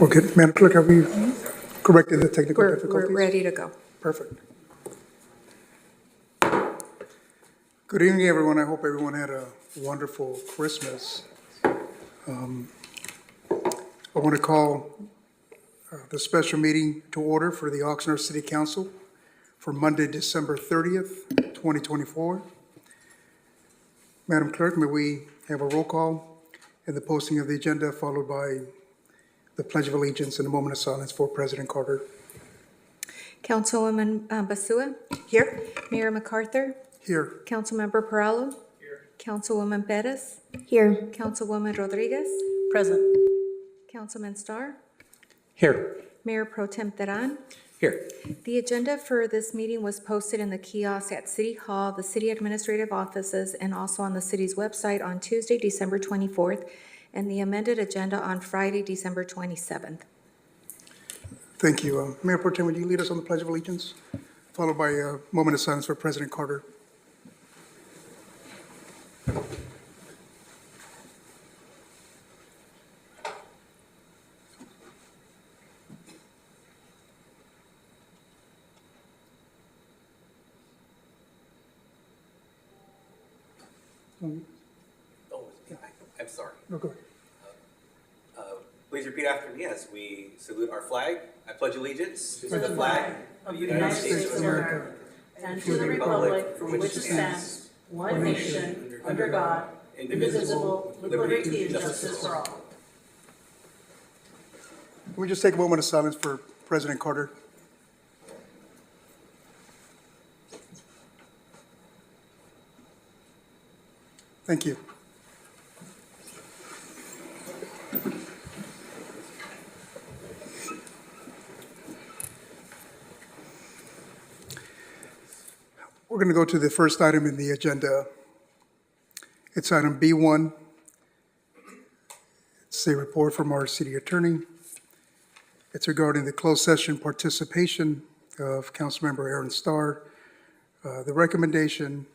Okay, Madam Clerk, have we corrected the technical difficulties? We're ready to go. Perfect. Good evening, everyone. I hope everyone had a wonderful Christmas. I want to call the special meeting to order for the Oxnard City Council for Monday, December 30th, 2024. Madam Clerk, may we have a roll call and the posting of the agenda followed by the Pledge of Allegiance and a moment of silence for President Carter. Councilwoman Basua? Here. Mayor MacArthur? Here. Councilmember Perallo? Here. Councilwoman Perez? Here. Councilwoman Rodriguez? Present. Councilman Starr? Here. Mayor Pro Tem Teran? Here. The agenda for this meeting was posted in the kiosk at City Hall, the city administrative offices, and also on the city's website on Tuesday, December 24th, and the amended agenda on Friday, December 27th. Thank you. Mayor Pro Tem, would you lead us on the Pledge of Allegiance? Followed by a moment of silence for President Carter. I'm sorry. No, go ahead. Please repeat after me as we salute our flag. I pledge allegiance to the flag of the United States of America and to the republic for which it stands, one nation, under God, indivisible, with liberty and justice for all. Can we just take a moment of silence for President Carter? Thank you. We're going to go to the first item in the agenda. It's item B1. It's a report from our city attorney. It's regarding the closed session participation of Councilmember Aaron Starr. The recommendation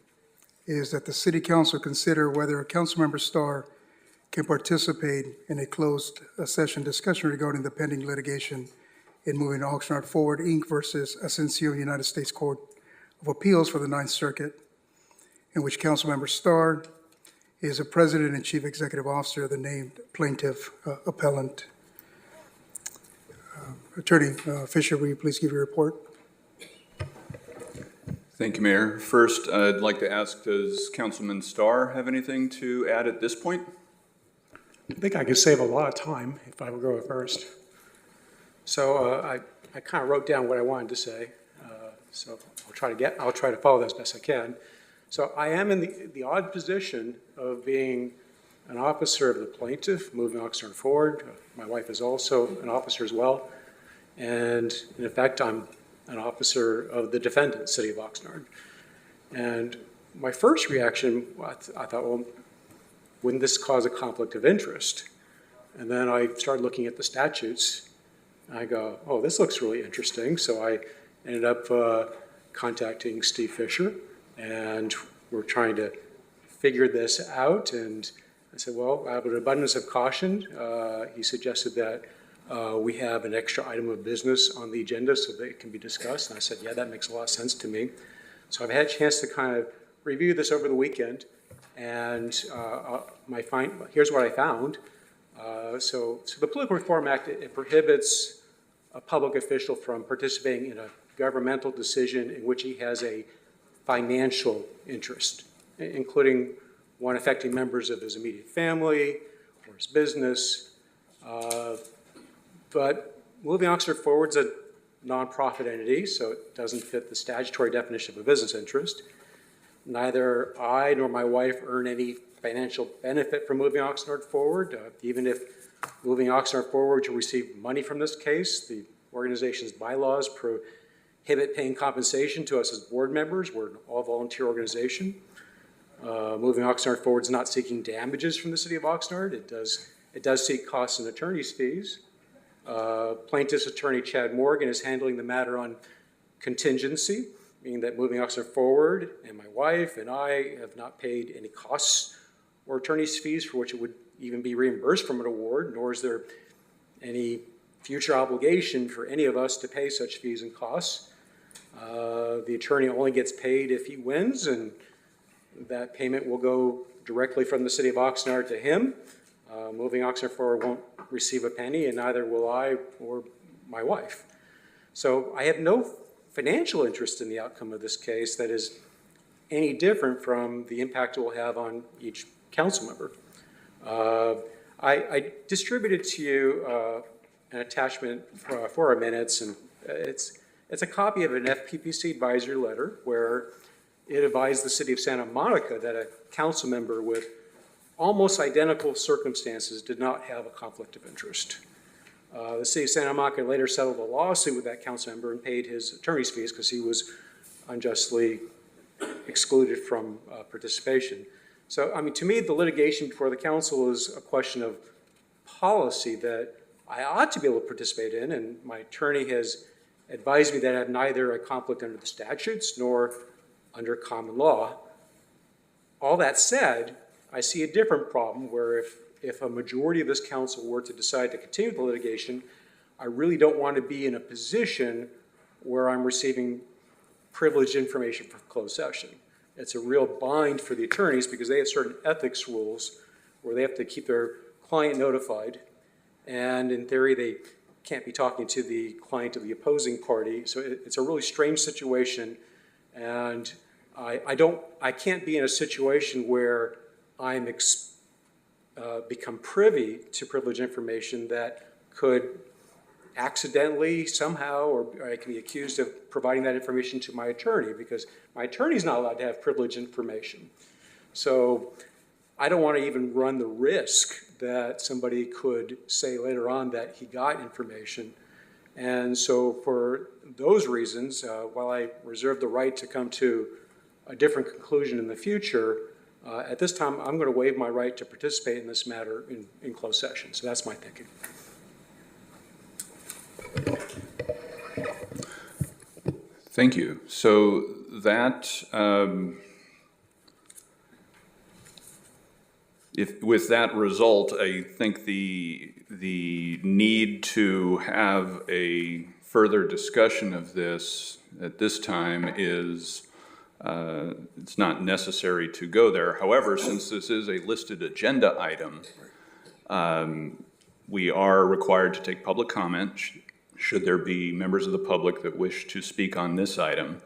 is that the city council consider whether Councilmember Starr can participate in a closed session discussion regarding the pending litigation in moving Oxnard Forward, Inc. versus Ascension United States Court of Appeals for the Ninth Circuit, in which Councilmember Starr is the president and chief executive officer of the named plaintiff appellant. Attorney Fisher, will you please give your report? Thank you, Mayor. First, I'd like to ask, does Councilman Starr have anything to add at this point? I think I could save a lot of time if I would go first. So I kind of wrote down what I wanted to say. So I'll try to follow that as best I can. So I am in the odd position of being an officer of the plaintiff, moving Oxnard forward. My wife is also an officer as well. And in effect, I'm an officer of the defendant, City of Oxnard. And my first reaction, I thought, well, wouldn't this cause a conflict of interest? And then I started looking at the statutes. And I go, oh, this looks really interesting. So I ended up contacting Steve Fisher, and we're trying to figure this out. And I said, well, out of an abundance of caution, he suggested that we have an extra item of business on the agenda so that it can be discussed. And I said, yeah, that makes a lot of sense to me. So I've had a chance to kind of review this over the weekend, and here's what I found. So the Political Reform Act, it prohibits a public official from participating in a governmental decision in which he has a financial interest, including one affecting members of his immediate family or his business. But moving Oxnard Forward is a nonprofit entity, so it doesn't fit the statutory definition of a business interest. Neither I nor my wife earn any financial benefit from moving Oxnard Forward. Even if moving Oxnard Forward to receive money from this case, the organization's bylaws prohibit paying compensation to us as board members. We're an all-volunteer organization. Moving Oxnard Forward is not seeking damages from the City of Oxnard. It does seek costs and attorney's fees. Plaintiff's attorney Chad Morgan is handling the matter on contingency, meaning that moving Oxnard Forward and my wife and I have not paid any costs or attorney's fees for which it would even be reimbursed from an award, nor is there any future obligation for any of us to pay such fees and costs. The attorney only gets paid if he wins, and that payment will go directly from the city of Oxnard to him. Moving Oxnard forward won't receive a penny, and neither will I or my wife. So I have no financial interest in the outcome of this case that is any different from the impact it will have on each council member. I distributed to you an attachment for our minutes, and it's a copy of an FPPC advisory letter where it advised the city of Santa Monica that a council member with almost identical circumstances did not have a conflict of interest. The city of Santa Monica later settled a lawsuit with that council member and paid his attorney's fees because he was unjustly excluded from participation. So, I mean, to me, the litigation before the council is a question of policy that I ought to be able to participate in, and my attorney has advised me that I have neither a conflict under the statutes nor under common law. All that said, I see a different problem where if a majority of this council were to decide to continue the litigation, I really don't want to be in a position where I'm receiving privileged information from closed session. It's a real bind for the attorneys because they have certain ethics rules where they have to keep their client notified, and in theory they can't be talking to the client of the opposing party. So it's a really strange situation, and I can't be in a situation where I'm become privy to privileged information that could accidentally somehow, or I can be accused of providing that information to my attorney because my attorney's not allowed to have privileged information. So I don't want to even run the risk that somebody could say later on that he got information. And so for those reasons, while I reserve the right to come to a different conclusion in the future, at this time, I'm going to waive my right to participate in this matter in closed session. So that's my thinking. Thank you. So that, with that result, I think the need to have a further discussion of this at this time is it's not necessary to go there. However, since this is a listed agenda item, we are required to take public comment should there be members of the public that wish to speak on this item.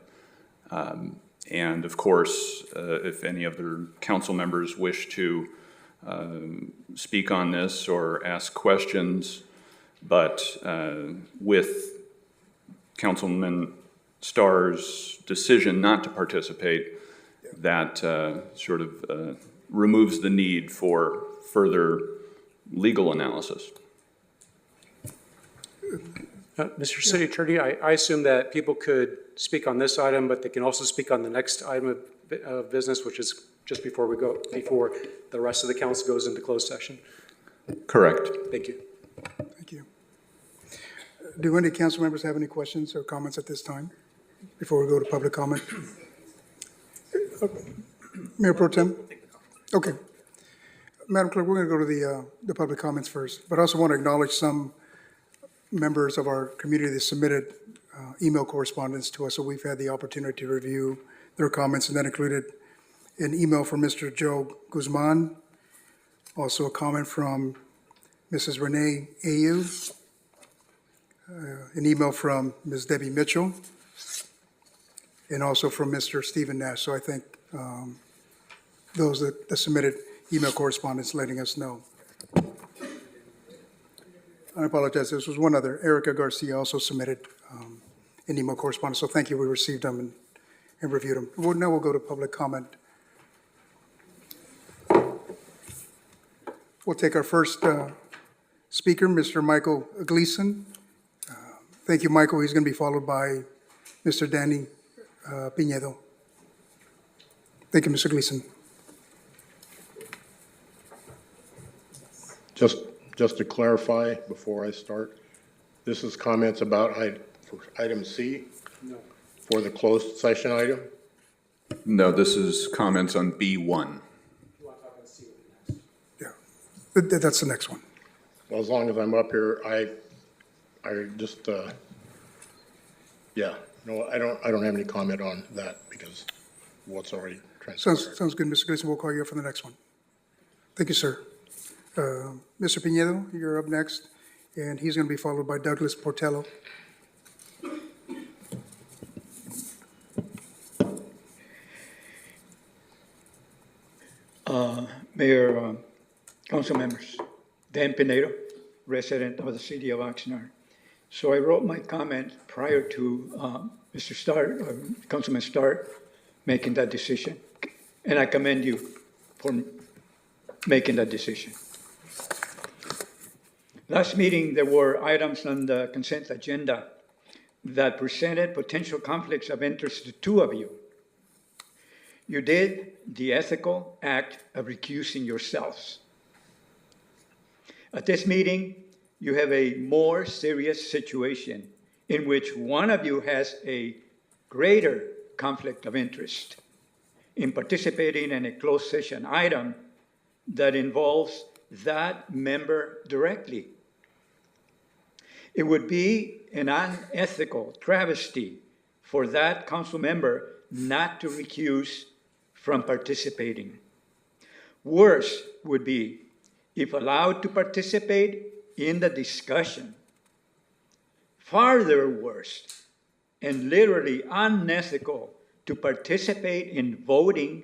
And of course, if any other council members wish to speak on this or ask questions, but with Councilman Starr's decision not to participate, that sort of removes the need for further legal analysis. Mr. City Attorney, I assume that people could speak on this item, but they can also speak on the next item of business, which is just before the rest of the council goes into closed session. Correct. Thank you. Thank you. Do any council members have any questions or comments at this time before we go to public comment? Mayor Pro Tem? Okay. Madam Clerk, we're going to go to the public comments first, but I also want to acknowledge some members of our community that submitted email correspondence to us, so we've had the opportunity to review their comments, and that included an email from Mr. Joe Guzman, also a comment from Mrs. Renee Ayu, an email from Ms. Debbie Mitchell, and also from Mr. Stephen Nash. So I thank those that submitted email correspondence letting us know. I apologize, this was one other. Erica Garcia also submitted an email correspondence, so thank you. We received them and reviewed them. Now we'll go to public comment. We'll take our first speaker, Mr. Michael Gleason. Thank you, Michael. He's going to be followed by Mr. Danny Pinedo. Thank you, Mr. Gleason. Just to clarify before I start, this is comments about item C for the closed session item? No, this is comments on B1. Yeah, that's the next one. Well, as long as I'm up here, I just, yeah, no, I don't have any comment on that because what's already transpired. Sounds good, Mr. Gleason. We'll call you up for the next one. Thank you, sir. Mr. Pinedo, you're up next, and he's going to be followed by Douglas Portello. Mayor, council members, Dan Pinedo, resident of the city of Oxnard. So I wrote my comment prior to Mr. Starr, Councilman Starr, making that decision. And I commend you for making that decision. Last meeting, there were items on the consent agenda that presented potential conflicts of interest to two of you. You did the ethical act of recusing yourselves. At this meeting, you have a more serious situation in which one of you has a greater conflict of interest in participating in a closed session item that involves that member directly. It would be an unethical travesty for that council member not to recuse from participating. Worse would be if allowed to participate in the discussion. Farther worse and literally unethical to participate in voting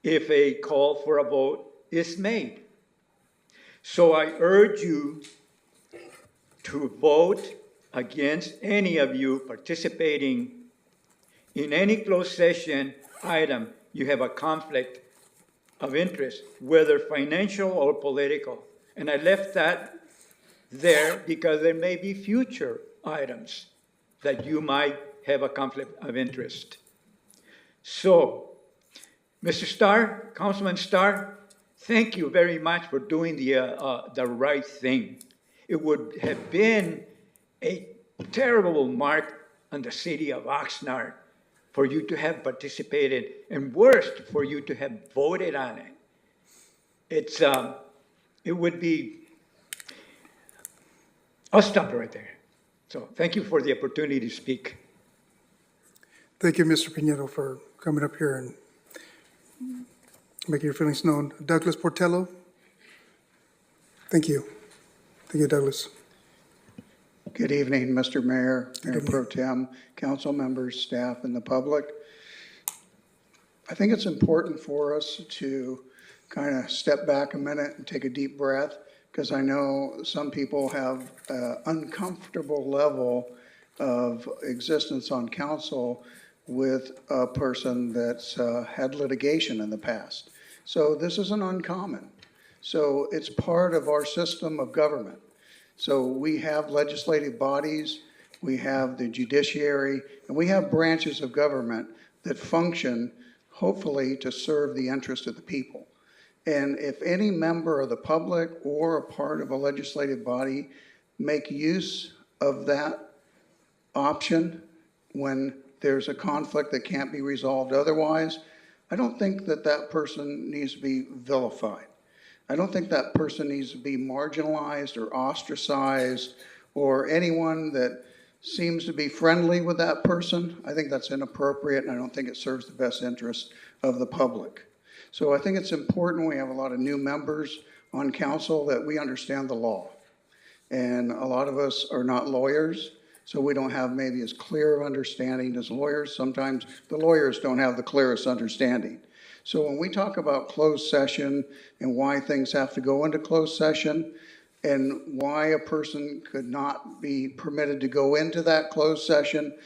if a call for a vote is made. So I urge you to vote against any of you participating in any closed session item you have a conflict of interest, whether financial or political. And I left that there because there may be future items that you might have a conflict of interest. So, Mr. Starr, Councilman Starr, thank you very much for doing the right thing. It would have been a terrible mark on the city of Oxnard for you to have participated, and worst, for you to have voted on it. It would be, I'll stop right there. So thank you for the opportunity to speak. Thank you, Mr. Pinedo, for coming up here and making your feelings known. Douglas Portello? Thank you. Thank you, Douglas. Good evening, Mr. Mayor, Mayor evening. Pro Tem, council members, staff, and the public. I think it's important for us to kind of step back a minute and take a deep breath, because I know some people have an uncomfortable level of existence on council with a person that's had litigation in the past. So this isn't uncommon. So it's part of our system of government. So we have legislative bodies, we have the judiciary, and we have branches of government that function, hopefully, to serve the interest of the people. And if any member of the public or a part of a legislative body make use of that option when there's a conflict that can't be resolved otherwise, I don't think that that person needs to be vilified. I don't think that person needs to be marginalized or ostracized, or anyone that seems to be friendly with that person. I think that's inappropriate, and I don't think it serves the best interest of the public. So I think it's important, we have a lot of new members on council, that we understand the law. And a lot of us are not lawyers, so we don't have maybe as clear of understanding as lawyers. Sometimes the lawyers don't have the clearest understanding. So when we talk about closed session and why things have to go into closed session and why a person could not be permitted to go into that closed session,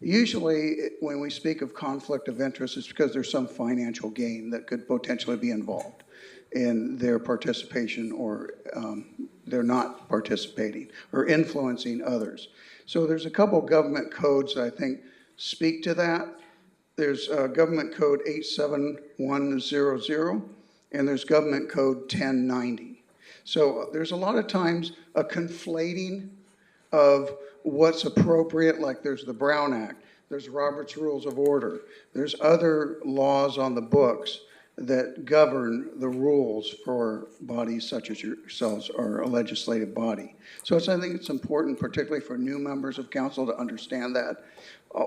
usually when we speak of conflict of interest, it's because there's some financial gain that could potentially be involved in their participation, or they're not participating or influencing others. So there's a couple government codes that I think speak to that. There's Government Code 87100, and there's Government Code 1090. So there's a lot of times a conflating of what's appropriate, like there's the Brown Act, there's Robert's Rules of Order, there's other laws on the books that govern the rules for bodies such as yourselves or a legislative body. So I think it's important, particularly for new members of council, to understand that.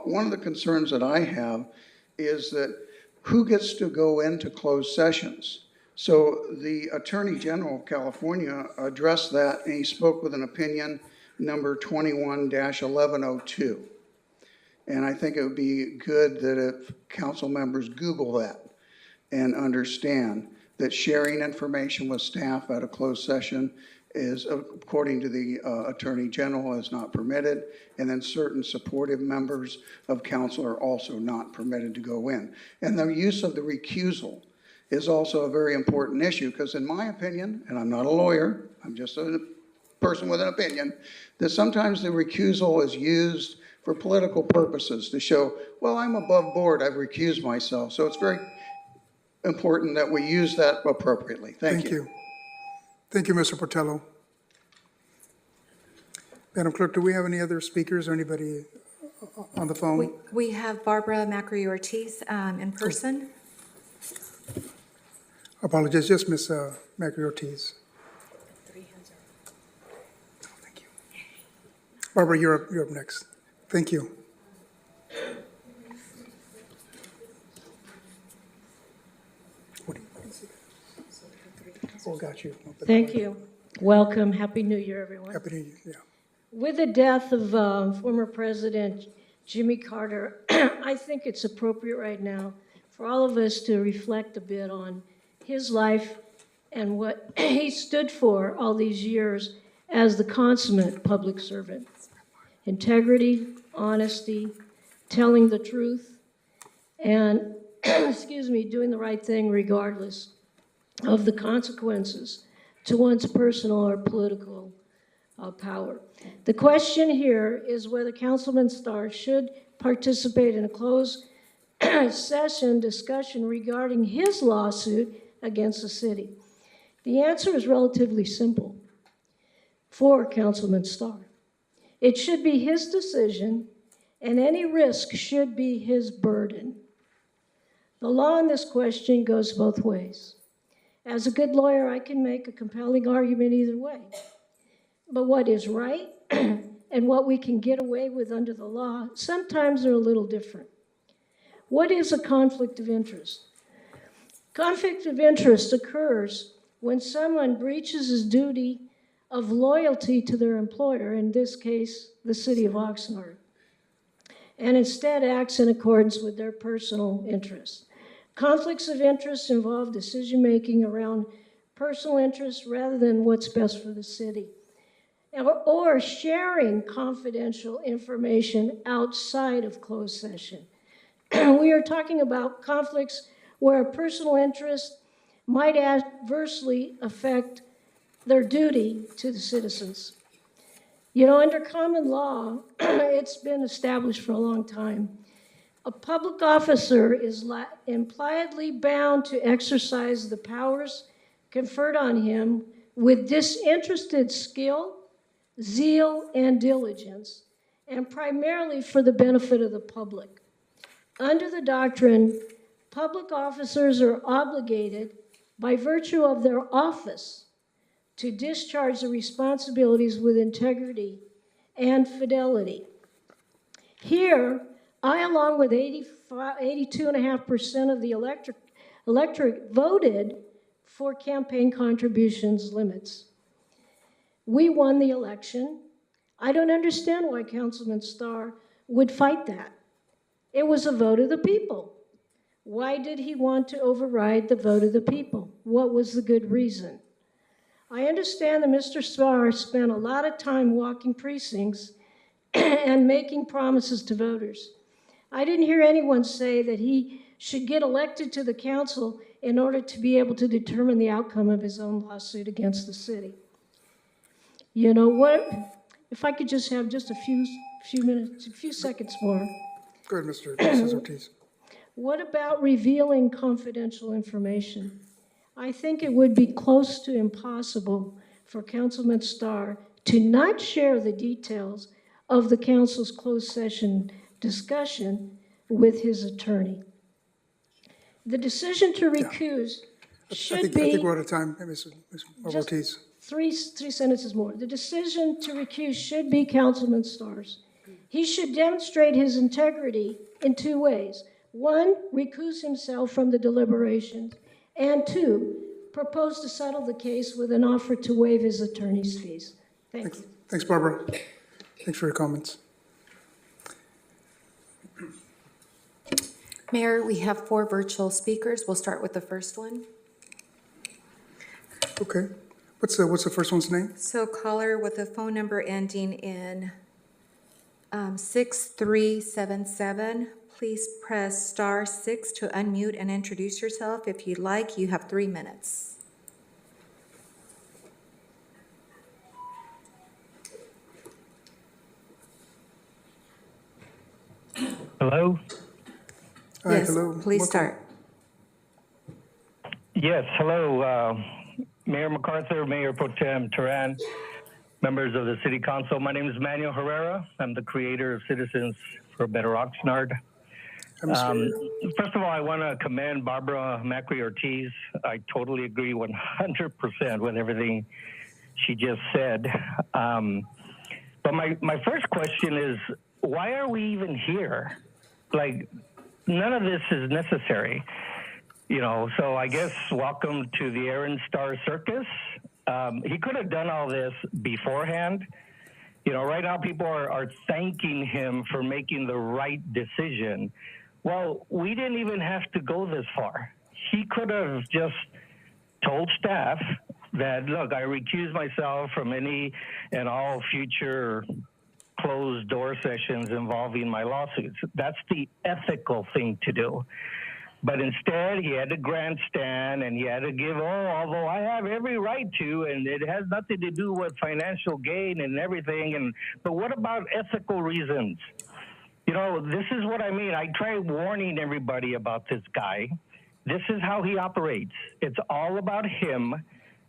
One of the concerns that I have is that who gets to go into closed sessions? So the Attorney General of California addressed that, and he spoke with an opinion number 21-1102. And I think it would be good that if council members Google that and understand that sharing information with staff at a closed session is, according to the Attorney General, is not permitted, and then certain supportive members of council are also not permitted to go in. And the use of the recusal is also a very important issue, because in my opinion, and I'm not a lawyer, I'm just a person with an opinion, that sometimes the recusal is used for political purposes to show, well, I'm above board, I've recused myself. So it's very important that we use that appropriately. Thank you. Thank you, Mr. Portello. Madam Clerk, do we have any other speakers or anybody on the phone? We have Barbara Macri-Ortiz in person. Apologies, just Ms. Macri-Ortiz. Oh, thank you. Barbara, you're up next. Thank you. What do you see? Oh, got you. Thank you. Welcome. Happy New Year, everyone. Happy New Year, yeah. With the death of former President Jimmy Carter, I think it's appropriate right now for all of us to reflect a bit on his life and what he stood for all these years as the consummate public servant. Integrity, honesty, telling the truth, and, excuse me, doing the right thing regardless of the consequences to one's personal or political power. The question here is whether Councilman Starr should participate in a closed session discussion regarding his lawsuit against the city. The answer is relatively simple for Councilman Starr. It should be his decision, and any risk should be his burden. The law in this question goes both ways. As a good lawyer, I can make a compelling argument either way. But what is right and what we can get away with under the law sometimes are a little different. What is a conflict of interest? Conflict of interest occurs when someone breaches his duty of loyalty to their employer, in this case, the city of Oxnard, and instead acts in accordance with their personal interests. Conflicts of interest involve decision-making around personal interests rather than what's best for the city, or sharing confidential information outside of closed session. We are talking about conflicts where a personal interest might adversely affect their duty to the citizens. You know, under common law, it's been established for a long time. A public officer is impliedly bound to exercise the powers conferred on him with disinterested skill, zeal, and diligence, and primarily for the benefit of the public. Under the doctrine, public officers are obligated by virtue of their office to discharge the responsibilities with integrity and fidelity. Here, I, along with 82.5% of the electorate, voted for campaign contributions limits. We won the election. I don't understand why Councilman Starr would fight that. It was a vote of the people. Why did he want to override the vote of the people? What was the good reason? I understand that Mr. Starr spent a lot of time walking precincts and making promises to voters. I didn't hear anyone say that he should get elected to the council in order to be able to determine the outcome of his own lawsuit against the city. You know what? If I could just have just a few minutes, a few seconds more. Go ahead, Mrs. Ortiz. What about revealing confidential information? I think it would be close to impossible for Councilman Starr to not share the details of the council's closed session discussion with his attorney. The decision to recuse I should think be, we're out of time, Ms. Just- Ortiz. three sentences more. The decision to recuse should be Councilman Starr's. He should demonstrate his integrity in two ways. One, recuse himself from the deliberations, and two, propose to settle the case with an offer to waive his attorney's fees. Thank you. Thanks, Barbara. Thanks for your comments. Mayor, we have 4 virtual speakers. We'll start with the first one. Okay. What's the first one's name? So caller with a phone number ending in 6377, please press *6 to unmute and introduce yourself. If you'd like, you have 3 minutes. Hello? Hi, Yes, hello. please Welcome. start. Yes, hello, Mayor MacArthur, Mayor Pro Tem Teran, members of the City Council. My name is Manuel Herrera. I'm the creator of Citizens for a Better Oxnard. First of all, I want to commend Barbara Macri Ortiz. I totally agree 100% with everything she just said. But my first question is, why are we even here? Like, none of this is necessary. You know, so I guess welcome to the Aaron Star Circus. He could have done all this beforehand. You know, right now people are thanking him for making the right decision. Well, we didn't even have to go this far. He could have just told staff that, look, I recuse myself from any and all future closed door sessions involving my lawsuits. That's the ethical thing to do. But instead, he had to grandstand and he had to give, although I have every right to, and it has nothing to do with financial gain and everything. But what about ethical reasons? You know, this is what I mean. I try warning everybody about this guy. This is how he operates. It's all about him.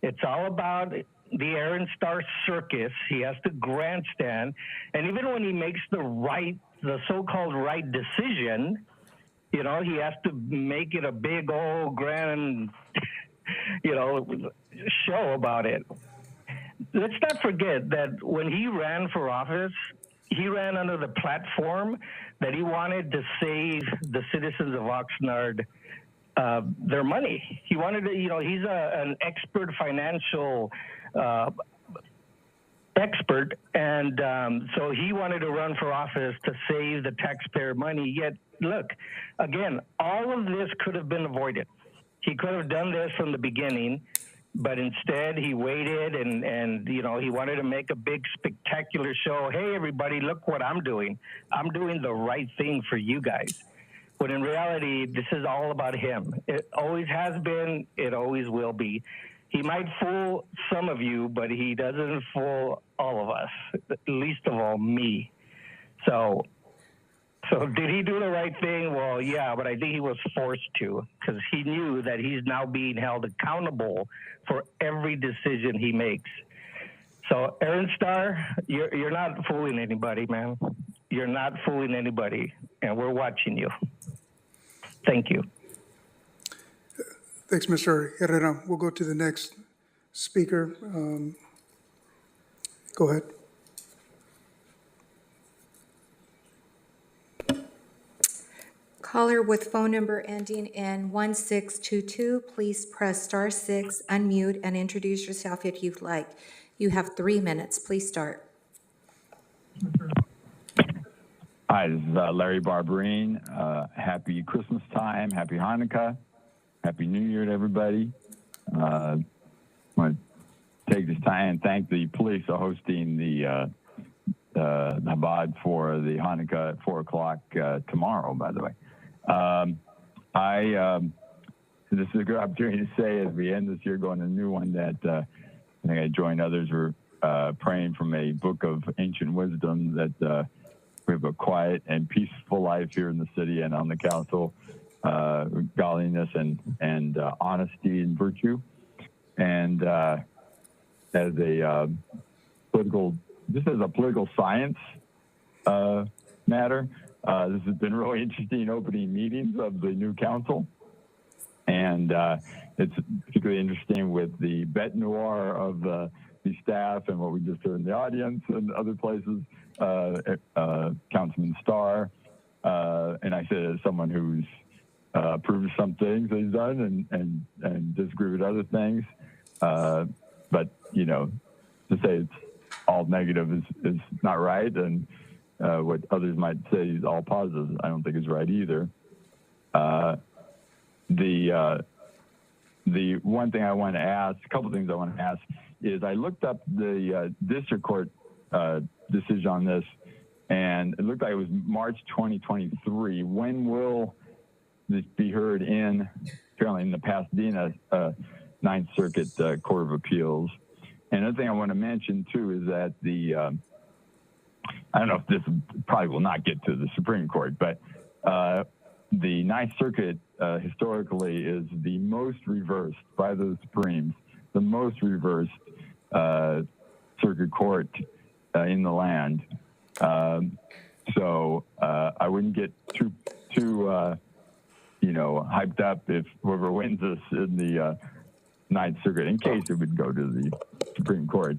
It's all about the Aaron Star Circus. He has to grandstand. And even when he makes the so-called right decision, you know, he has to make it a big old grand, you know, show about it. Let's not forget that when he ran for office, he ran under the platform that he wanted to save the citizens of Oxnard their money. He wanted to, you know, he's an expert financial expert, and so he wanted to run for office to save the taxpayer money. Yet, look, again, all of this could have been avoided. He could have done this from the beginning, but instead he waited and you know, he wanted to make a big spectacular show. Hey, everybody, look what I'm doing. I'm doing the right thing for you guys. But in reality, this is all about him. It always has been. It always will be. He might fool some of you, but he doesn't fool all of us, least of all me. So did he do the right thing? Well, yeah, but I think he was forced to, because he knew that he's now being held accountable for every decision he makes. So, Aaron Star, you're not fooling anybody, man. You're not fooling anybody, and we're watching you. Thank you. Thanks, Mr. Herrera. We'll go to the next speaker. Go ahead. Caller with phone number ending in 1622, please press *6, unmute, and introduce yourself if you'd like. You have 3 minutes. Please start. Hi, this is Larry Barberine. Happy Christmas time, happy Hanukkah, happy New Year to everybody. I want to take this time and thank the police for hosting the Chabad for the Hanukkah at 4 o'clock tomorrow, by the way. This is a good opportunity to say as we end this year going to a new one that I think I joined others who are praying from a book of ancient wisdom that we have a quiet and peaceful life here in the city and on the council, godliness and honesty and virtue. And as a political science matter, this has been really interesting opening meetings of the new council. And it's particularly interesting with the bête noire of the staff and what we just heard in the audience and other places, Councilman Starr. And I say it as someone who's approved some things that he's done and disagree with other things. But, you know, to say it's all negative is not right. And what others might say is all positive, I don't think is right either. The one thing I want to ask, a couple things I want to ask, is I looked up the district court decision on this, and it looked like it was March 2023. When will this be heard apparently in the Pasadena Ninth Circuit Court of Appeals? And another thing I want to mention, too, is that I don't know if this probably will not get to the Supreme Court, but the Ninth Circuit historically is the most reversed by the Supremes, the most reversed circuit court in the land. So I wouldn't get too hyped up if whoever wins this in the Ninth Circuit, in case it would go to the Supreme Court.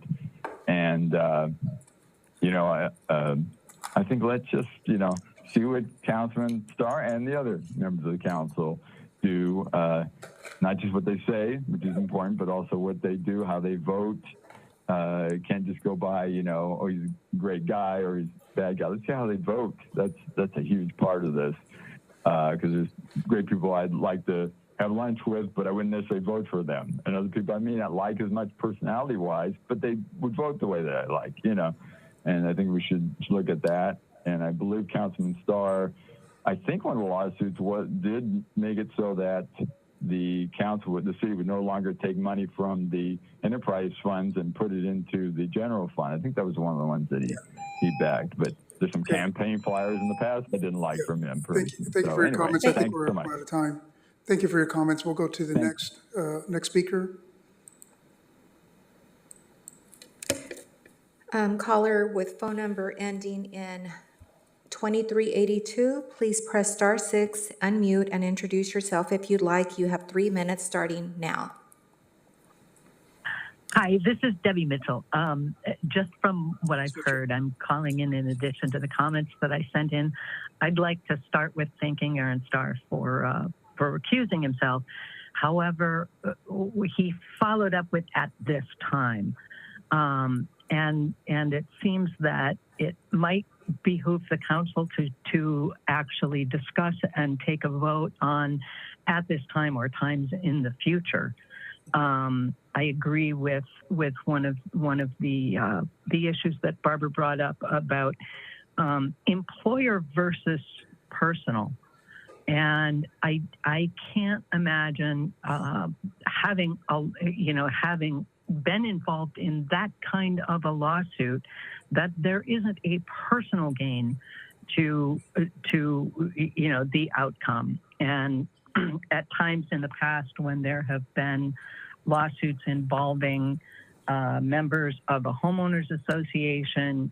And I think let's just see what Councilman Starr and the other members of the council do, not just what they say, which is important, but also what they do, how they vote. It can't just go by, oh, he's a great guy or he's a bad guy. Let's see how they vote. That's a huge part of this, because there's great people I'd like to have lunch with, but I wouldn't necessarily vote for them. And other people I may not like as much personality-wise, but they would vote the way that I like, And I think we should look at that. And I believe Councilman Starr, I think one of the lawsuits did make it so that the city would no longer take money from the enterprise funds and put it into the general fund. I think that was one of the ones that he backed. But there's some campaign flyers in the past I didn't like from him. Thank you for your comments. I think we're out of time. Thank you for your comments. We'll go to the next speaker. Caller with phone number ending in 2382, please press *6, unmute, and introduce yourself if you'd like. You have 3 minutes starting now. Hi, this is Debbie Mitchell. Just from what I've heard, I'm calling in addition to the comments that I sent in. I'd like to start with thanking Aaron Starr for recusing himself. However, he followed up with "at this time." And it seems that it might behoove the council to actually discuss and take a vote on "at this time" or times in the future. I agree with one of the issues that Barbara brought up about employer versus personal. And I can't imagine having been involved in that kind of a lawsuit that there isn't a personal gain to the outcome. And at times in the past, when there have been lawsuits involving members of a homeowners association,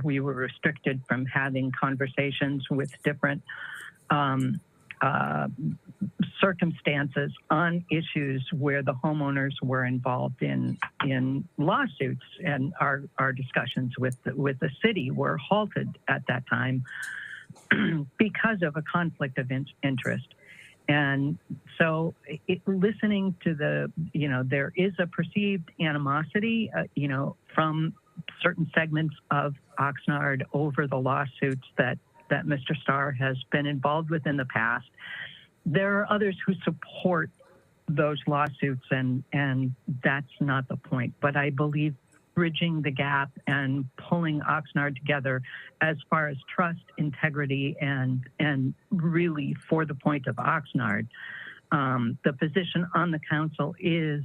we were restricted from having conversations with different circumstances on issues where the homeowners were involved in lawsuits, and our discussions with the city were halted at that time because of a conflict of interest. And so listening to there is a perceived animosity, from certain segments of Oxnard over the lawsuits that Mr. Starr has been involved with in the past. There are others who support those lawsuits, and that's not the point. But I believe bridging the gap and pulling Oxnard together as far as trust, integrity, and really for the point of Oxnard, the position on the council is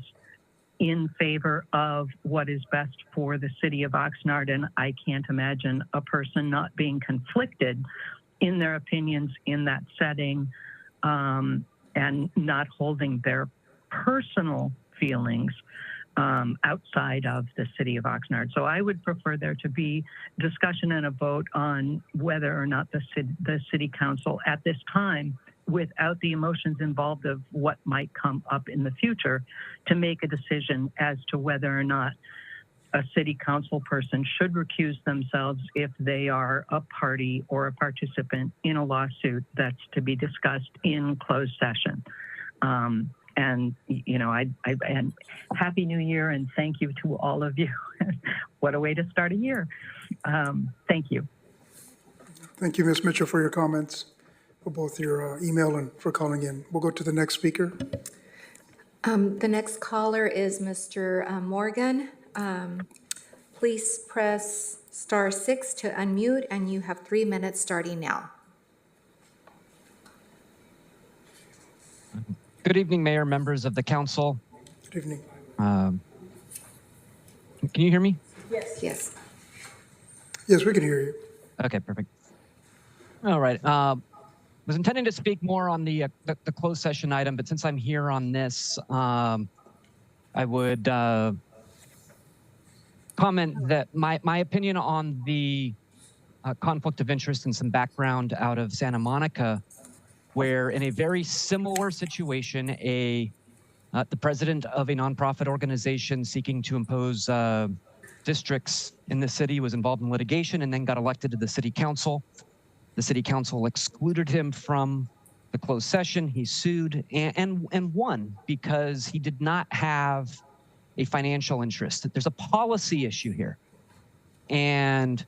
in favor of what is best for the city of Oxnard, and I can't imagine a person not being conflicted in their opinions in that setting, and not holding their personal feelings outside of the city of Oxnard. So I would prefer there to be discussion and a vote on whether or not the city council at this time without the emotions involved of what might come up in the future, to make a decision as to whether or not a city council person should recuse themselves if they are a party or a participant in a lawsuit that's to be discussed in closed session. And, and Happy New Year, and thank you to all of you. What a way to start a year. Thank you. Thank you, Ms. Mitchell, for your comments, for both your email and for calling in. We'll go to the next speaker. The next caller is Mr. Morgan. Please press *6 to unmute, and you have 3 minutes starting now. Good evening, Mayor, members of the council. Good evening. Can you hear me? Yes. Yes. Yes, we can hear you. Okay, perfect. All right. Was intending to speak more on the closed session item, but since I'm here on this, I would comment that my opinion on the conflict of interest and some background out of Santa Monica, where in a very similar situation, the president of a nonprofit organization seeking to impose districts in the city was involved in litigation and then got elected to the city council. The city council excluded him from the closed session. He sued and won because he did not have a financial interest. There's a policy issue here. And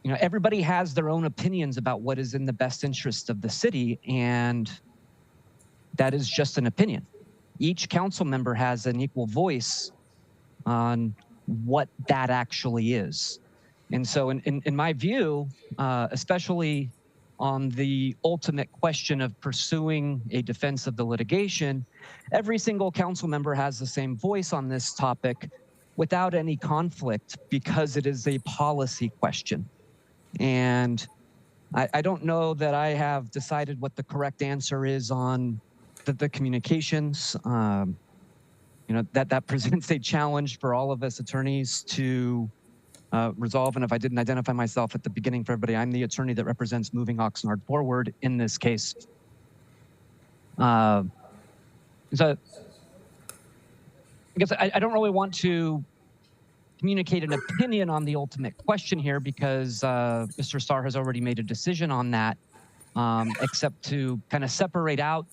everybody has their own opinions about what is in the best interest of the city, and that is just an opinion. Each council member has an equal voice on what that actually is. And so in my view, especially on the ultimate question of pursuing a defense of the litigation, every single council member has the same voice on this topic without any conflict because it is a policy question. And I don't know that I have decided what the correct answer is on the communications. That presents a challenge for all of us attorneys to resolve. And if I didn't identify myself at the beginning for everybody, I'm the attorney that represents moving Oxnard forward in this case. So I guess I don't really want to communicate an opinion on the ultimate question here because Mr. Starr has already made a decision on that, except to kind of separate out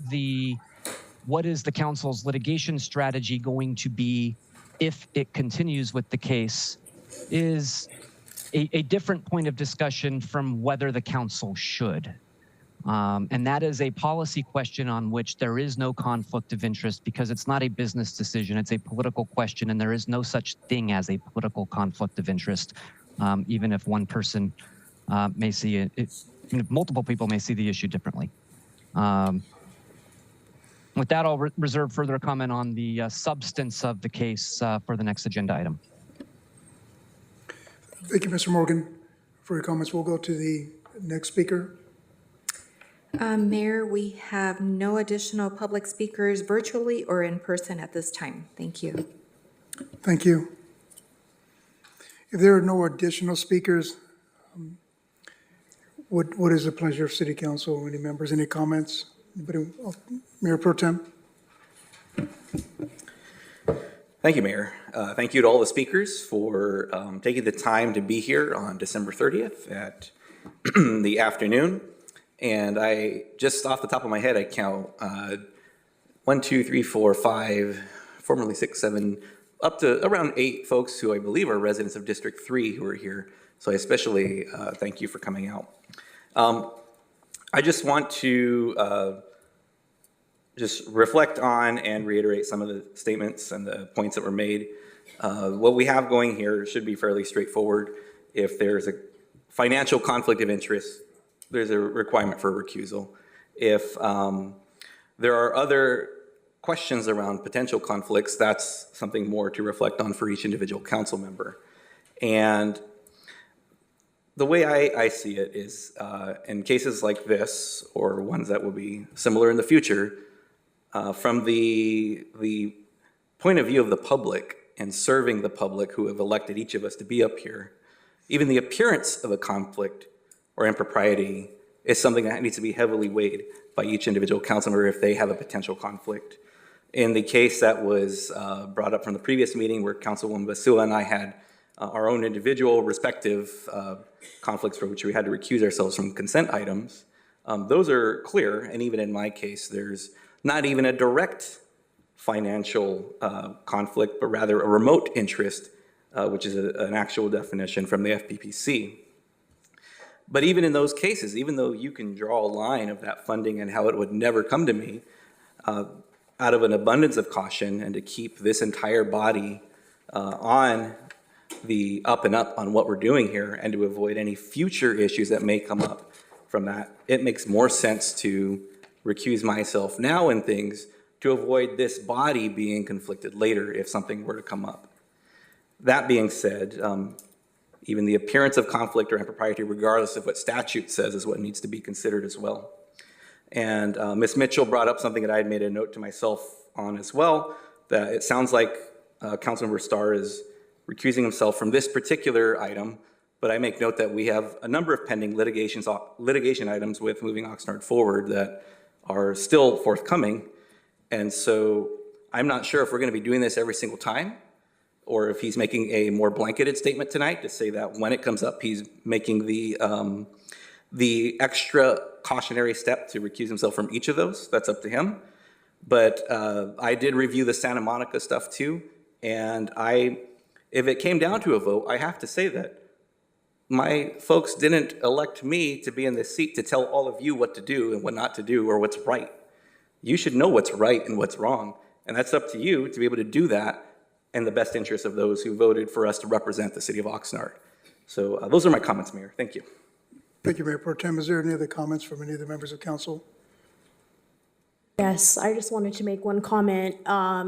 what is the council's litigation strategy going to be if it continues with the case is a different point of discussion from whether the council should. And that is a policy question on which there is no conflict of interest because it's not a business decision, it's a political question, and there is no such thing as a political conflict of interest, even if one person may see it, even if multiple people may see the issue differently. With that, I'll reserve further comment on the substance of the case for the next agenda item. Thank you, Mr. Morgan, for your comments. We'll go to the next speaker. Mayor, we have no additional public speakers virtually or in person at this time. Thank you. Thank you. If there are no additional speakers, what is the pleasure of City Council? Any members, any comments? Anybody? Mayor Pro Tem? Thank you, Mayor. Thank you to all the speakers for taking the time to be here on December 30th at the afternoon. And I, just off the top of my head, I count 1, 2, 3, 4, 5, formerly 6, 7, up to around 8 folks who I believe are residents of District 3 who are here. So I especially thank you for coming out. I just want to just reflect on and reiterate some of the statements and the points that were made. What we have going here should be fairly straightforward. If there's a financial conflict of interest, there's a requirement for a recusal. If there are other questions around potential conflicts, that's something more to reflect on for each individual council member. And the way I see it is in cases like this, or ones that will be similar in the future, from the point of view of the public and serving the public who have elected each of us to be up here, even the appearance of a conflict or impropriety is something that needs to be heavily weighed by each individual council member if they have a potential conflict. In the case that was brought up from the previous meeting where Councilwoman Basula and I had our own individual respective conflicts for which we had to recuse ourselves from consent items, those are clear. And even in my case, there's not even a direct financial conflict, but rather a remote interest, which is an actual definition from the FPPC. But even in those cases, even though you can draw a line of that funding and how it would never come to me, out of an abundance of caution and to keep this entire body on the up and up on what we're doing here and to avoid any future issues that may come up from that, it makes more sense to recuse myself now in things to avoid this body being conflicted later if something were to come up. That being said, even the appearance of conflict or impropriety, regardless of what statute says, is what needs to be considered as well. And Ms. Mitchell brought up something that I had made a note to myself on as well, that it sounds like Councilmember Starr is recusing himself from this particular item, but I make note that we have a number of pending litigation items with moving Oxnard forward that are still forthcoming. And so I'm not sure if we're going to be doing this every single time, or if he's making a more blanketed statement tonight to say that when it comes up, he's making the extra cautionary step to recuse himself from each of those. That's up to him. But I did review the Santa Monica stuff too, and if it came down to a vote, I have to say that my folks didn't elect me to be in this seat to tell all of you what to do and what not to do or what's right. You should know what's right and what's wrong, and that's up to you to be able to do that in the best interest of those who voted for us to represent the city of Oxnard. So those are my comments, Mayor. Thank you. Thank you, Mayor Pro Tem. Is there any other comments from any of the members of council? Yes, I just wanted to make one comment,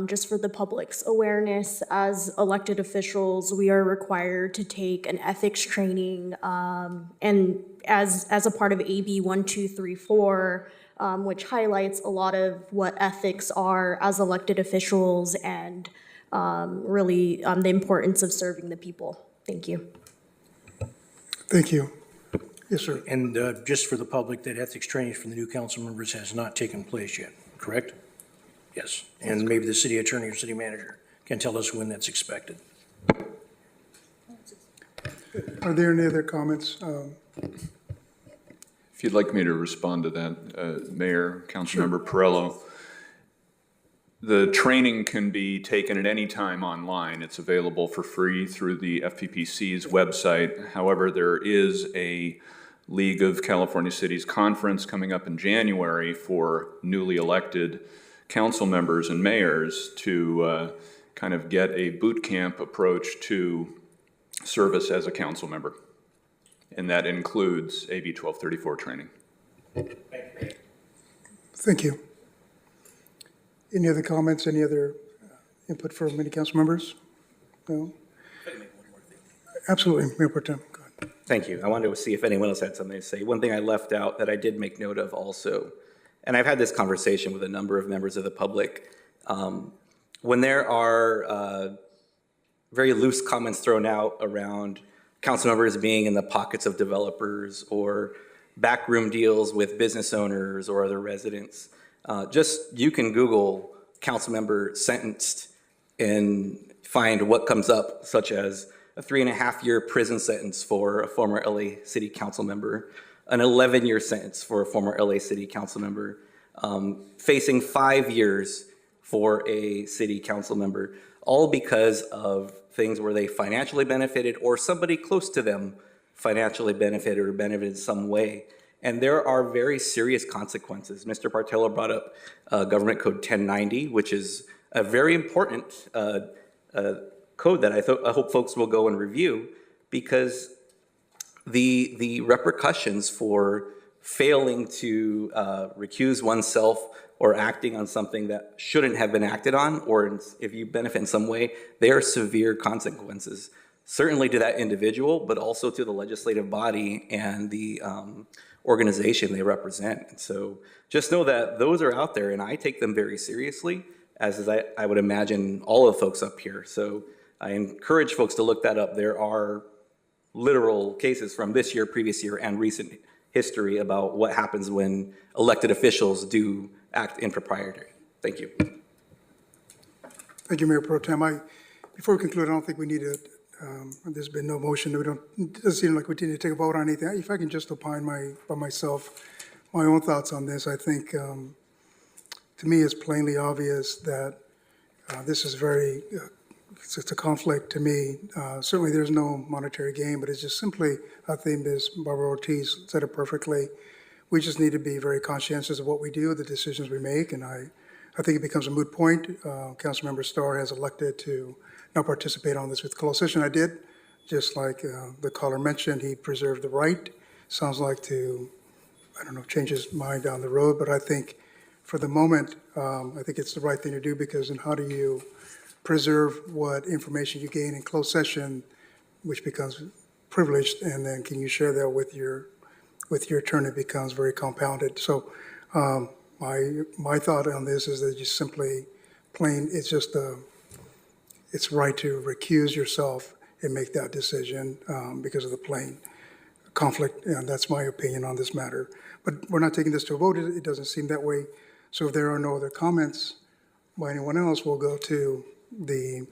just for the public's awareness. As elected officials, we are required to take an ethics training, and as a part of AB 1234, which highlights a lot of what ethics are as elected officials and really the importance of serving the people. Thank you. Thank you. Yes, sir. And just for the public, that ethics training for the new council members has not taken place yet, correct? Yes. And maybe the city attorney or city manager can tell us when that's expected. Are there any other comments? If you'd like me to respond to that, Mayor, Councilmember Perello, the training can be taken at any time online. It's available for free through the FPPC's website. However, there is a League of California Cities conference coming up in January for newly elected council members and mayors to kind of get a boot camp approach to service as a council member. And that includes AB 1234 training. Thank you. Any other comments, any other input from any council members? No? Absolutely, Mayor Pro Tem. Go ahead. Thank you. I wanted to see if anyone else had something to say. One thing I left out that I did make note of also, and I've had this conversation with a number of members of the public, when there are very loose comments thrown out around council members being in the pockets of developers or backroom deals with business owners or other residents, you can Google council member sentenced and find what comes up, such as a 3.5-year prison sentence for a former LA City Council member, an 11-year sentence for a former LA City Council member, facing 5 years for a city council member, all because of things where they financially benefited or somebody close to them financially benefited or benefited in some way. And there are very serious consequences. Mr. Bartello brought up Government Code 1090, which is a very important code that I hope folks will go and review, because the repercussions for failing to recuse oneself or acting on something that shouldn't have been acted on, or if you benefit in some way, they are severe consequences, certainly to that individual, but also to the legislative body and the organization they represent. And so just know that those are out there, and I take them very seriously, as I would imagine all of the folks up here. So I encourage folks to look that up. There are literal cases from this year, previous year, and recent history about what happens when elected officials do act impropriety. Thank you. Thank you, Mayor Pro Tem. Before we conclude, I don't think we need to, there's been no motion. It doesn't seem like we need to take a vote on anything. If I can just opine by myself, my own thoughts on this, I think, to me, it's plainly obvious that this is very, it's a conflict to me. Certainly, there's no monetary gain, but it's just simply, I think Ms. Barbara Ortiz said it perfectly. We just need to be very conscientious of what we do, the decisions we make, and I think it becomes a moot point. Councilmember Starr has elected to not participate on this with closed session. I did, just like the caller mentioned, he preserved the right. Sounds like to, I don't know, change his mind down the road, but I think for the moment, I think it's the right thing to do, because then how do you preserve what information you gain in closed session, which becomes privileged, and then can you share that with your attorney? It becomes very compounded. So my thought on this is that you simply it's just it's right to recuse yourself and make that decision because of the plain conflict, and that's my opinion on this matter. But we're not taking this to a vote. It doesn't seem that way. So if there are no other comments by anyone else, we'll go to the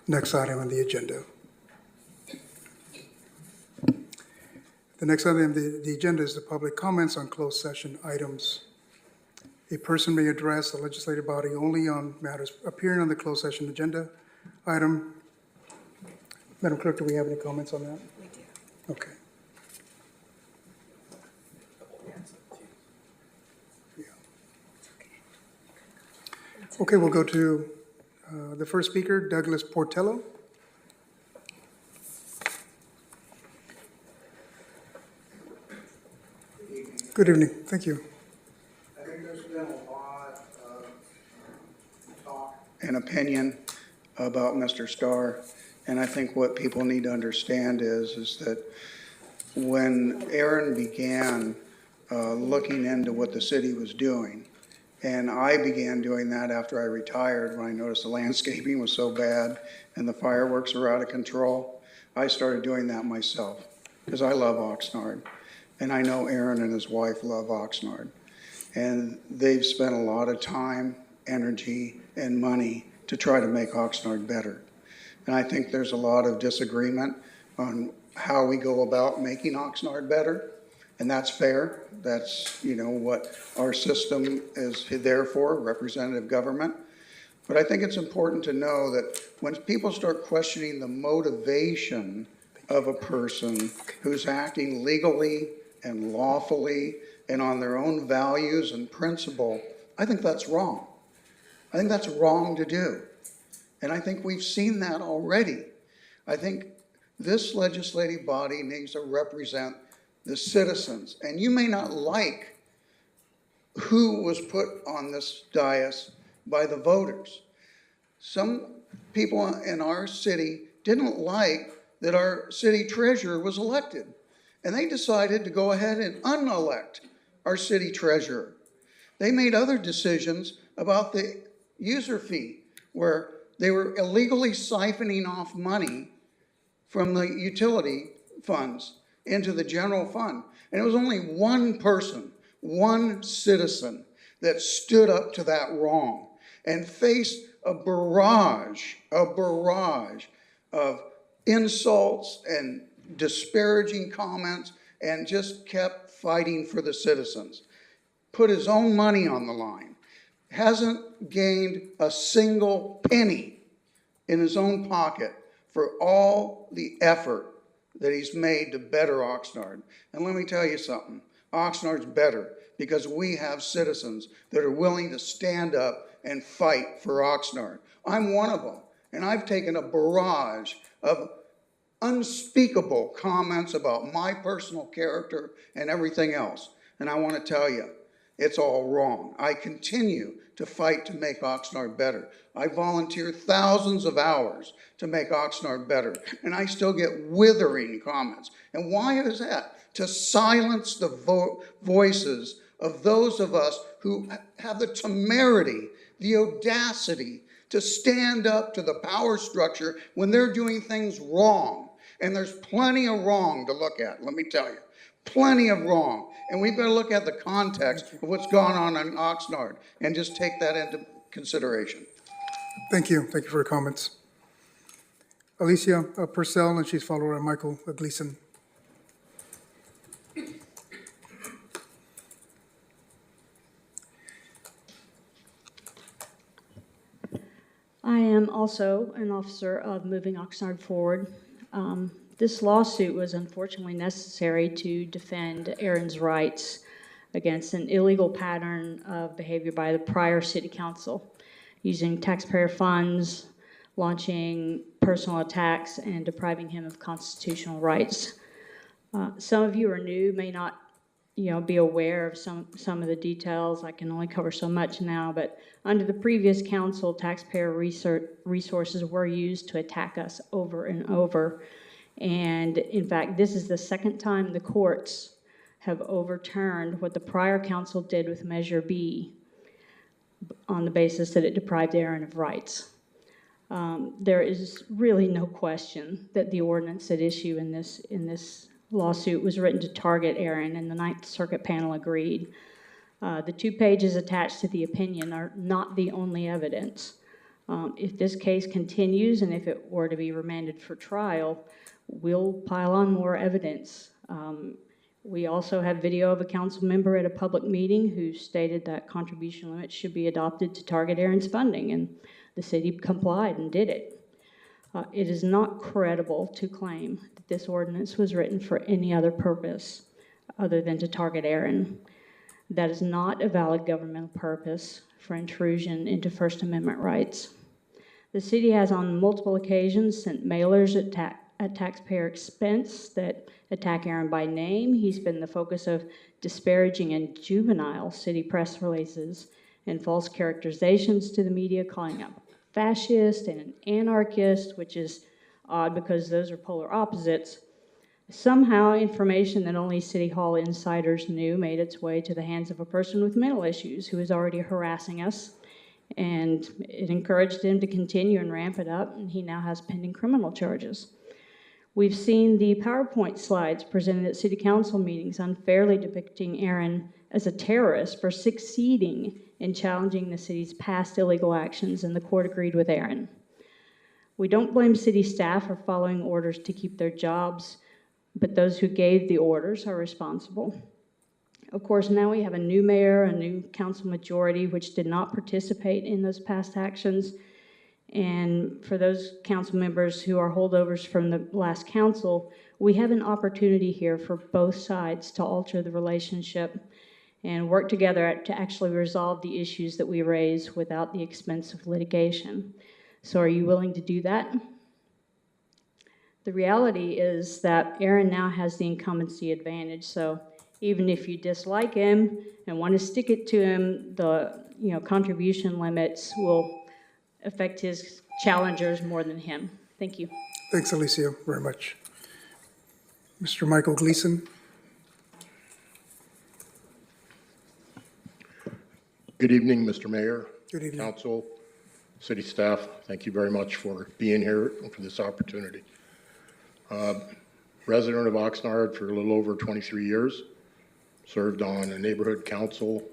next item on the agenda. The next item on the agenda is the public comments on closed session items. A person may address the legislative body only on matters appearing on the closed session agenda item. Madam Clerk, do we have any comments on that? We do. Okay. Okay, we'll go to the first speaker, Douglas Portello. Good evening. Thank you. I think there's been a lot of talk and opinion about Mr. Starr, and I think what people need to understand is that when Aaron began looking into what the city was doing, and I began doing that after I retired when I noticed the landscaping was so bad and the fireworks were out of control, I started doing that myself because I love Oxnard. And I know Aaron and his wife love Oxnard. And they've spent a lot of time, energy, and money to try to make Oxnard better. And I think there's a lot of disagreement on how we go about making Oxnard better. And that's fair. That's, what our system is there for, representative government. But I think it's important to know that when people start questioning the motivation of a person who's acting legally and lawfully and on their own values and principle, I think that's wrong. I think that's wrong to do. And I think we've seen that already. I think this legislative body needs to represent the citizens. And you may not like who was put on this dais by the voters. Some people in our city didn't like that our city treasurer was elected. And they decided to go ahead and unelect our city treasurer. They made other decisions about the user fee, where they were illegally siphoning off money from the utility funds into the general fund. And it was only one person, one citizen, that stood up to that wrong and faced a barrage of insults and disparaging comments and just kept fighting for the citizens. Put his own money on the line. Hasn't gained a single penny in his own pocket for all the effort that he's made to better Oxnard. And let me tell you something, Oxnard's better because we have citizens that are willing to stand up and fight for Oxnard. I'm one of them, and I've taken a barrage of unspeakable comments about my personal character and everything else. And I want to tell you, it's all wrong. I continue to fight to make Oxnard better. I volunteer thousands of hours to make Oxnard better, and I still get withering comments. And why is that? To silence the voices of those of us who have the temerity, the audacity to stand up to the power structure when they're doing things wrong. And there's plenty of wrong to look at, let me tell you. Plenty of wrong. And we've got to look at the context of what's gone on in Oxnard and just take that into consideration. Thank you. Thank you for your comments. Alicia Purcell, and she's followed by Michael Gleason. I am also an officer of Moving Oxnard Forward. This lawsuit was unfortunately necessary to defend Aaron's rights against an illegal pattern of behavior by the prior city council, using taxpayer funds, launching personal attacks, and depriving him of constitutional rights. Some of you are new, may not be aware of some of the details. I can only cover so much now, but under the previous council, taxpayer resources were used to attack us over and over. And in fact, this is the second time the courts have overturned what the prior council did with Measure B on the basis that it deprived Aaron of rights. There is really no question that the ordinance at issue in this lawsuit was written to target Aaron, and the Ninth Circuit panel agreed. The 2 pages attached to the opinion are not the only evidence. If this case continues and if it were to be remanded for trial, we'll pile on more evidence. We also have video of a council member at a public meeting who stated that contribution limits should be adopted to target Aaron's funding, and the city complied and did it. It is not credible to claim that this ordinance was written for any other purpose other than to target Aaron. That is not a valid governmental purpose for intrusion into First Amendment rights. The city has on multiple occasions sent mailers at taxpayer expense that attack Aaron by name. He's been the focus of disparaging and juvenile city press releases and false characterizations to the media, calling him fascist and an anarchist, which is odd because those are polar opposites. Somehow, information that only City Hall insiders knew made its way to the hands of a person with mental issues who was already harassing us, and it encouraged him to continue and ramp it up, and he now has pending criminal charges. We've seen the PowerPoint slides presented at City Council meetings unfairly depicting Aaron as a terrorist for succeeding in challenging the city's past illegal actions, and the court agreed with Aaron. We don't blame city staff for following orders to keep their jobs, but those who gave the orders are responsible. Of course, now we have a new mayor, a new council majority, which did not participate in those past actions. And for those council members who are holdovers from the last council, we have an opportunity here for both sides to alter the relationship and work together to actually resolve the issues that we raise without the expense of litigation. So are you willing to do that? The reality is that Aaron now has the incumbency advantage, so even if you dislike him and want to stick it to him, the contribution limits will affect his challengers more than him. Thank you. Thanks, Alicia, very much. Mr. Michael Gleason. Good evening, Mr. Mayor. Good evening. Council, city staff. Thank you very much for being here and for this opportunity. Resident of Oxnard for a little over 23 years, served on a neighborhood council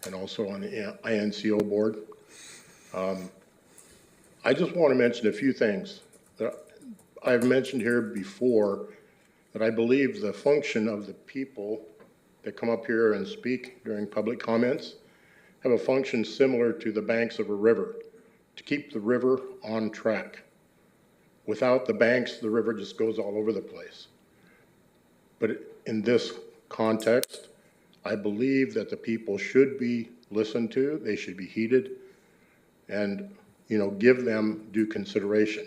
and also on the INCO board. I just want to mention a few things that I've mentioned here before, that I believe the function of the people that come up here and speak during public comments have a function similar to the banks of a river, to keep the river on track. Without the banks, the river just goes all over the place. But in this context, I believe that the people should be listened to, they should be heeded, and give them due consideration.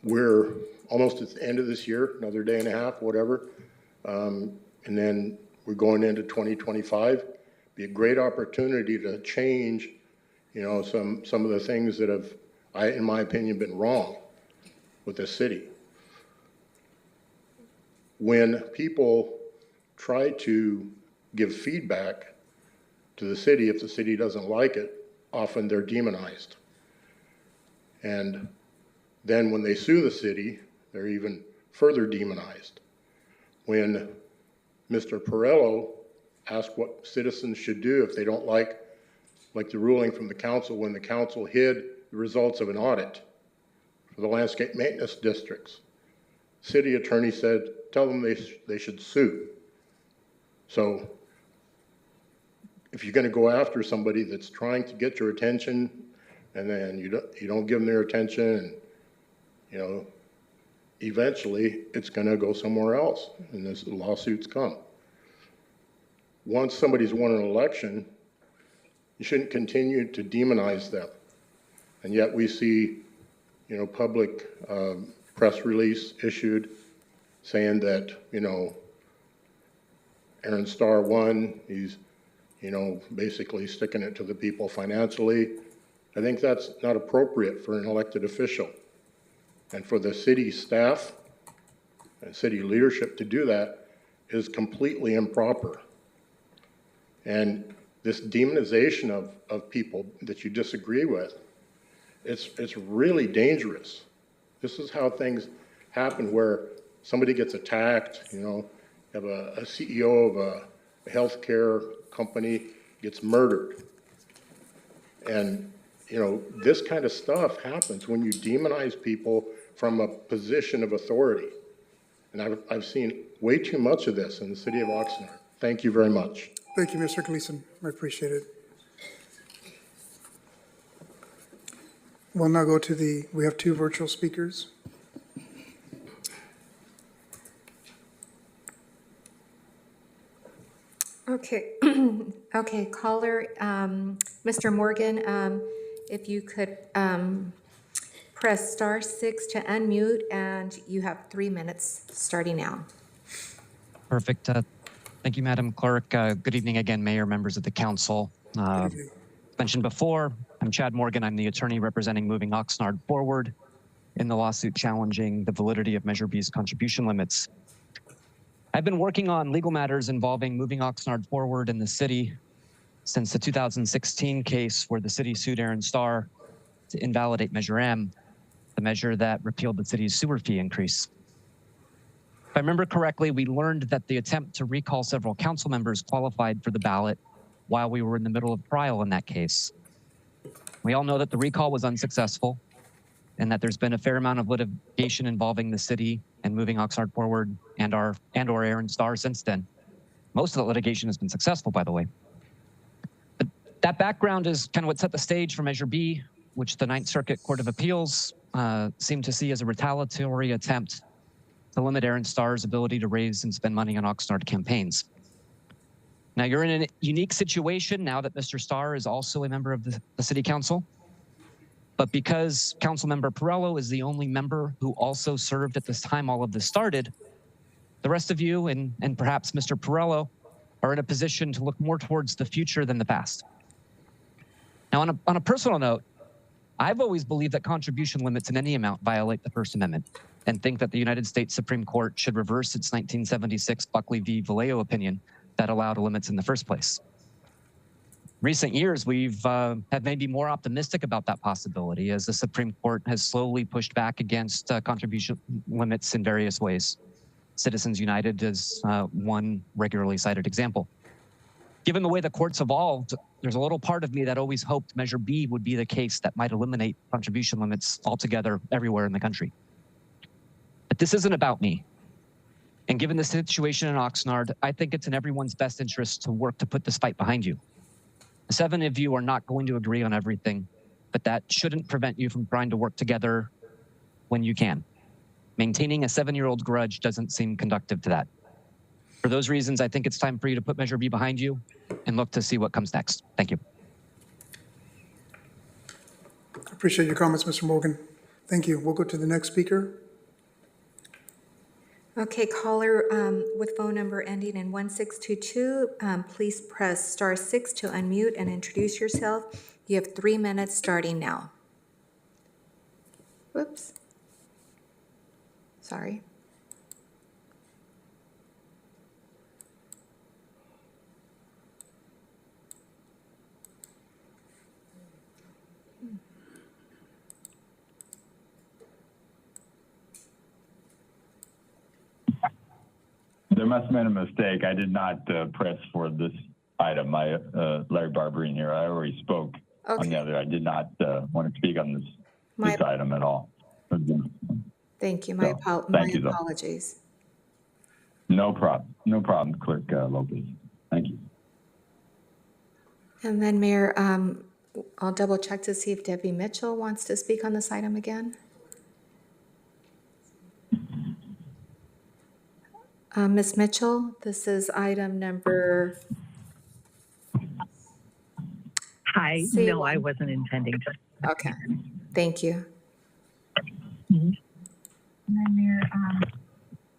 We're almost at the end of this year, another day and a half, whatever, and then we're going into 2025. Be a great opportunity to change, some of the things that have, in my opinion, been wrong with the city. When people try to give feedback to the city, if the city doesn't like it, often they're demonized. And then when they sue the city, they're even further demonized. When Mr. Perello asked what citizens should do if they don't like the ruling from the council when the council hid the results of an audit for the landscape maintenance districts, city attorney said, tell them they should sue. So if you're going to go after somebody that's trying to get your attention and then you don't give them their attention, and eventually it's going to go somewhere else and this lawsuits come. Once somebody's won an election, you shouldn't continue to demonize them. And yet we see, public press release issued saying that, Aaron Starr won. He's, basically sticking it to the people financially. I think that's not appropriate for an elected official. And for the city staff and city leadership to do that is completely improper. And this demonization of people that you disagree with, it's really dangerous. This is how things happen where somebody gets attacked, you have a CEO of a healthcare company gets murdered. And, this kind of stuff happens when you demonize people from a position of authority. And I've seen way too much of this in the city of Oxnard. Thank you very much. Thank you, Mr. Gleason. I appreciate it. We'll now go to we have 2 virtual speakers. Okay, okay, caller, Mr. Morgan, if you could press *6 to unmute, and you have 3 minutes starting now. Perfect. Thank you, Madam Clerk. Good evening again, Mayor, members of the council. Mentioned before, I'm Chad Morgan. I'm the attorney representing Moving Oxnard Forward in the lawsuit challenging the validity of Measure B's contribution limits. I've been working on legal matters involving Moving Oxnard Forward in the city since the 2016 case where the city sued Aaron Starr to invalidate Measure M, the measure that repealed the city's sewer fee increase. If I remember correctly, we learned that the attempt to recall several council members qualified for the ballot while we were in the middle of trial in that case. We all know that the recall was unsuccessful and that there's been a fair amount of litigation involving the city and Moving Oxnard Forward and or Aaron Starr since then. Most of the litigation has been successful, by the way. But that background is kind of what set the stage for Measure B, which the Ninth Circuit Court of Appeals seemed to see as a retaliatory attempt to limit Aaron Starr's ability to raise and spend money on Oxnard campaigns. Now, you're in a unique situation now that Mr. Starr is also a member of the City Council. But because Councilmember Perello is the only member who also served at this time all of this started, the rest of you and perhaps Mr. Perello are in a position to look more towards the future than the past. Now, on a personal note, I've always believed that contribution limits in any amount violate the First Amendment and think that the United States Supreme Court should reverse its 1976 Buckley v. Vallejo opinion that allowed limits in the first place. Recent years, have made me more optimistic about that possibility as the Supreme Court has slowly pushed back against contribution limits in various ways. Citizens United is one regularly cited example. Given the way the court's evolved, there's a little part of me that always hoped Measure B would be the case that might eliminate contribution limits altogether everywhere in the country. But this isn't about me. And given the situation in Oxnard, I think it's in everyone's best interest to work to put this fight behind you. The 7 of you are not going to agree on everything, but that shouldn't prevent you from trying to work together when you can. Maintaining a 7-year-old grudge doesn't seem conducive to that. For those reasons, I think it's time for you to put Measure B behind you and look to see what comes next. Thank you. I appreciate your comments, Mr. Morgan. Thank you. We'll go to the next speaker. Okay, caller with phone number ending in 1622, please press *6 to unmute and introduce yourself. You have 3 minutes starting now. Whoops. Sorry. there must have been a mistake. I did not press for this item. Larry Barberine here. I already spoke on the other. I did not want to speak on this item at all. Thank you. Thank you, though. Apologies. No problem. No problem, Clerk Lopez. Thank you. And then Mayor, I'll double check to see if Debbie Mitchell wants to speak on this item again. Ms. Mitchell, this is item number. Hi, no, I wasn't intending to. Okay, thank you. Mhm. And then Mayor,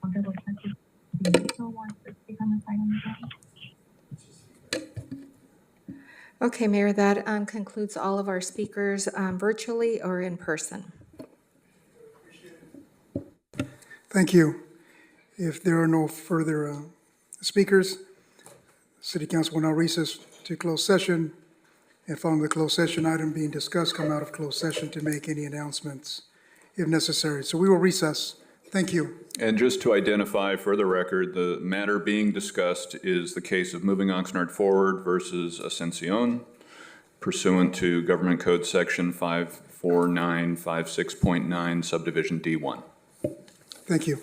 I'll double check if Debbie Mitchell wants to speak on this item again. Okay, Mayor, that concludes all of our speakers virtually or in person. Thank you. If there are no further speakers, City Council will now recess to closed session, and following the closed session item being discussed, come out of closed session to make any announcements if necessary. So we will recess. Thank you. And just to identify for the record, the matter being discussed is the case of moving Oxnard forward versus Ascension pursuant to Government Code Section 54956.9 subdivision D1. Thank you.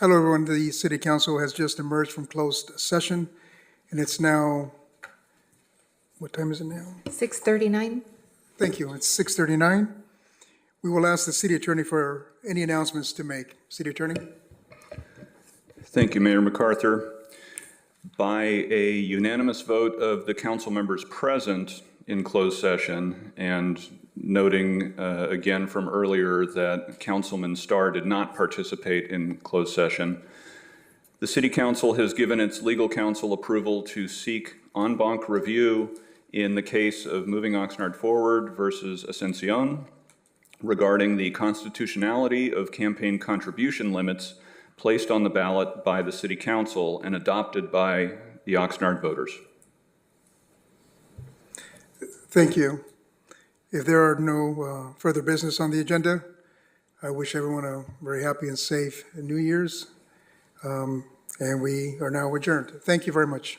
Hello, everyone. The City Council has just emerged from closed session, and it's now, what time is it now? 6:39. Thank you. It's 6:39. We will ask the city attorney for any announcements to make. City attorney? Thank you, Mayor MacArthur. By a unanimous vote of the council members present in closed session, and noting again from earlier that Councilman Starr did not participate in closed session, the City Council has given its legal counsel approval to seek en banc review in the case of Moving Oxnard Forward versus Ascension regarding the constitutionality of campaign contribution limits placed on the ballot by the City Council and adopted by the Oxnard voters. Thank you. If there are no further business on the agenda, I wish everyone a very happy and safe New Year's. And we are now adjourned. Thank you very much.